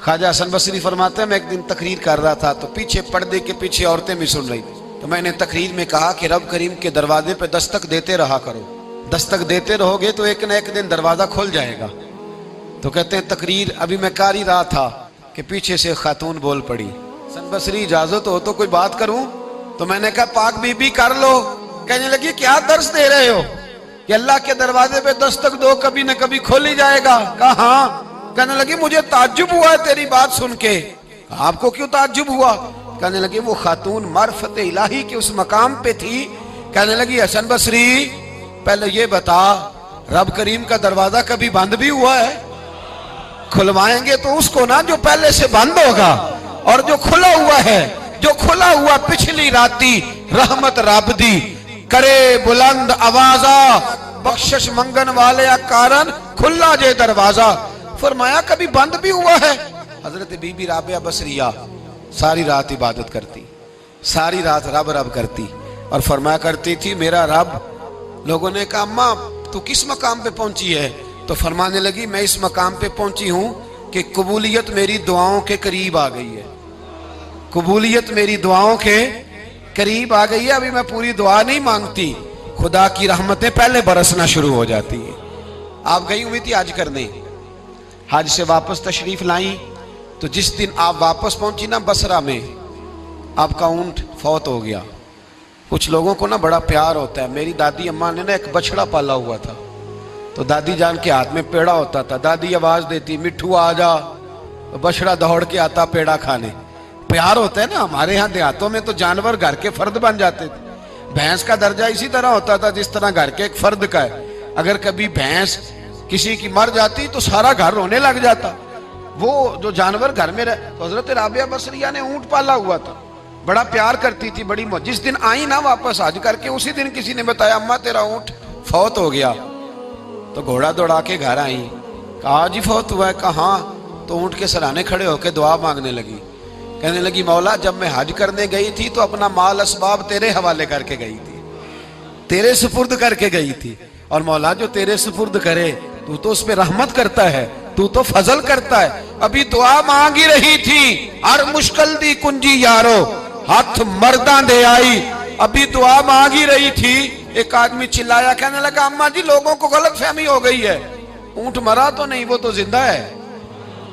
خواجہ حسن بصری فرماتے ہیں میں ایک دن تقریر کر رہا تھا تو پیچھے پردے کے پیچھے عورتیں بھی سن رہی تھی، تو میں نے تقریر میں کہا کہ رب کریم کے دروازے پہ دستک دیتے رہا کرو، دستک دیتے رہو گے تو ایک نہ ایک دن دروازہ کھل جائے گا۔ تو کہتے ہیں تقریر ابھی میں کر ہی رہا تھا کہ پیچھے سے خاتون بول پڑی، حسن بصری اجازت ہو تو کوئی بات کروں؟ تو میں نے کہا پاک بی بی کر لو۔ کہنے لگی کیا درس دے رہے ہو کہ اللہ کے دروازے پہ دستک دو کبھی نہ کبھی کھول ہی جائے گا؟ کہا ہاں۔ کہنے لگی مجھے تعجب ہوا ہے تیری بات سن کے۔ آپ کو کیوں تعجب ہوا؟ کہنے لگی وہ خاتون معرفت الہی کے اس مقام پہ تھی۔ کہنے لگی حسن بصری پہلے یہ بتا رب کریم کا دروازہ کبھی بند بھی ہوا ہے؟ کھلوائیں گے تو اس کو نا جو پہلے سے بند ہوگا، اور جو کھلا ہوا ہے، جو کھلا ہوا پچھلی راتی رحمت رب دی کرے بلند آوازہ بخشش منگن والے کارن کھلا جے دروازہ۔ فرمایا کبھی بند بھی ہوا ہے؟ حضرت بی بی رابعہ بصریہ ساری رات عبادت کرتی، ساری رات رب رب کرتی، اور فرمایا کرتی تھی میرا رب۔ لوگوں نے کہا اماں تو کس مقام پہ پہنچی ہے؟ تو فرمانے لگی میں اس مقام پہ پہنچی ہوں کہ قبولیت میری دعاؤں کے قریب آ گئی ہے، قبولیت میری دعاؤں کے قریب آ گئی ہے، ابھی میں پوری دعا نہیں مانگتی، خدا کی رحمتیں پہلے برسنا شروع ہو جاتی ہیں۔ آپ گئی ہوئی تھی حج کرنے، حج سے واپس تشریف لائیں، تو جس دن آپ واپس پہنچی نا بصرہ میں، آپ کا اونٹ فوت ہو گیا۔ کچھ لوگوں کو نا بڑا پیار ہوتا ہے، میری دادی اماں نے نا ایک بچڑا پالا ہوا تھا، تو دادی جان کے ہاتھ میں پیڑا ہوتا تھا، دادی آواز دیتی مٹھو آ جا، بچڑا دوڑ کے آتا پیڑا کھانے۔ پیار ہوتا ہے نا، ہمارے ہاں دیہاتوں میں تو جانور گھر کے فرد بن جاتے تھے۔ بھینس کا درجہ اسی طرح ہوتا تھا جس طرح گھر کے ایک فرد کا ہے، اگر کبھی بھینس کسی کی مر جاتی تو سارا گھر رونے لگ جاتا۔ وہ جو جانور گھر میں تو حضرت رابعہ بصریہ نے اونٹ پالا ہوا تھا، بڑا پیار کرتی تھی، بڑی جس دن آئی نا واپس حج کر کے، اسی دن کسی نے بتایا اماں تیرا اونٹ فوت ہو گیا۔ تو گھوڑا دوڑا کے گھر آئی، کہا جی فوت ہوا ہے؟ کہا ہاں۔ تو اونٹ کے سرانے کھڑے ہو کے دعا مانگنے لگی، کہنے لگی مولا جب میں حج کرنے گئی تھی تو اپنا مال اسباب تیرے حوالے کر کے گئی تھی، تیرے سپرد کر کے گئی تھی، اور مولا جو تیرے سپرد کرے تو اس پہ رحمت کرتا ہے، تو فضل کرتا ہے۔ ابھی دعا مانگی رہی تھی، ہر مشکل دی کنجی یارو ہاتھ مرداں دے آئی۔ ابھی دعا مانگی رہی تھی، ایک آدمی چلایا، کہنے لگا اماں جی لوگوں کو غلط فہمی ہو گئی ہے، اونٹ مرا تو نہیں، وہ تو زندہ ہے،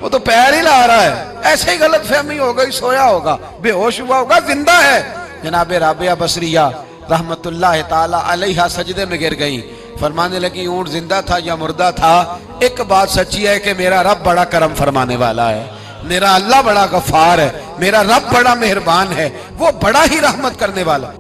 وہ تو پیر ہی لا رہا ہے، ایسے ہی غلط فہمی ہو گئی، سویا ہوگا، بے ہوش ہوا ہوگا، زندہ ہے۔ جناب رابعہ بصریہ رحمت اللہ تعالی علیہ سجدے میں گر گئی، فرمانے لگی اونٹ زندہ تھا یا مردہ تھا، ایک بات سچی ہے کہ میرا رب بڑا کرم فرمانے والا ہے، میرا اللہ بڑا غفار ہے، میرا رب بڑا مہربان ہے، وہ بڑا ہی رحمت کرنے والا۔